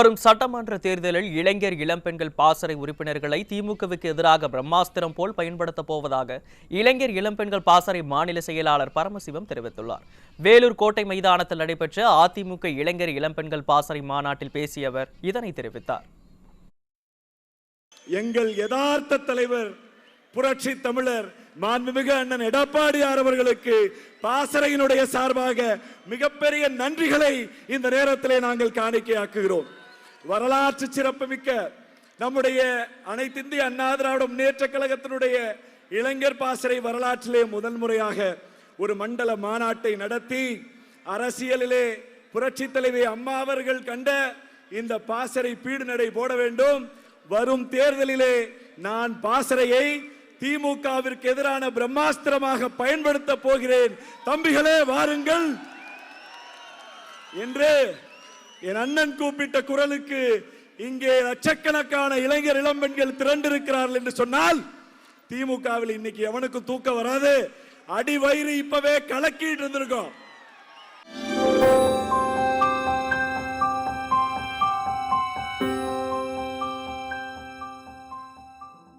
வரும் சட்டமன்ற தேர்தலில் இளைஞர் இளம்பெண்கள் பாசறை உறுப்பினர்களை திமுகவுக்கு எதிராக பிரம்மாஸ்திரம் போல் பயன்படுத்தப் போவதாக இளைஞர் இளம்பெண்கள் பாசறை மாநில செயலாளர் பரமசிவம் தெரிவித்துள்ளார். வேலூர் கோட்டை மைதானத்தில் நடைபெற்ற அதிமுக இளைஞர் இளம்பெண்கள் பாசறை மாநாட்டில் பேசிய அவர் இதனை தெரிவித்தார். எங்கள் யதார்த்த தலைவர் புரட்சி தமிழர் மாண்புமிகு அண்ணன் எடப்பாடியார் அவர்களுக்கு பாசறையினுடைய சார்பாக மிகப்பெரிய நன்றிகளை இந்த நேரத்திலே நாங்கள் காணிக்கையாக்குகிறோம். வரலாற்று சிறப்புமிக்க நம்முடைய அனைத்து இந்திய அண்ணா திராவிட முன்னேற்ற கழகத்தினுடைய இளைஞர் பாசறை வரலாற்றிலே முதல் முறையாக ஒரு மண்டல மாநாட்டை நடத்தி அரசியலிலே புரட்சி தலைவி அம்மா அவர்கள் கண்ட இந்த பாசறை பீடு நடை போட வேண்டும். வரும் தேர்தலிலே நான் பாசறையை திமுகவிற்கு எதிரான பிரம்மாஸ்திரமாக பயன்படுத்த போகிறேன், தம்பிகளே வாருங்கள் என்று என் அண்ணன் கூப்பிட்ட குரலுக்கு இங்கே லட்சக்கணக்கான இளைஞர் இளம்பெண்கள் திரண்டிருக்கிறார்கள் என்று சொன்னால் திமுகவில் இன்னைக்கு எவனுக்கும் தூக்கம் வராது. அடி வயிறு இப்பவே கலக்கிட்டு இருந்திருக்கோம்.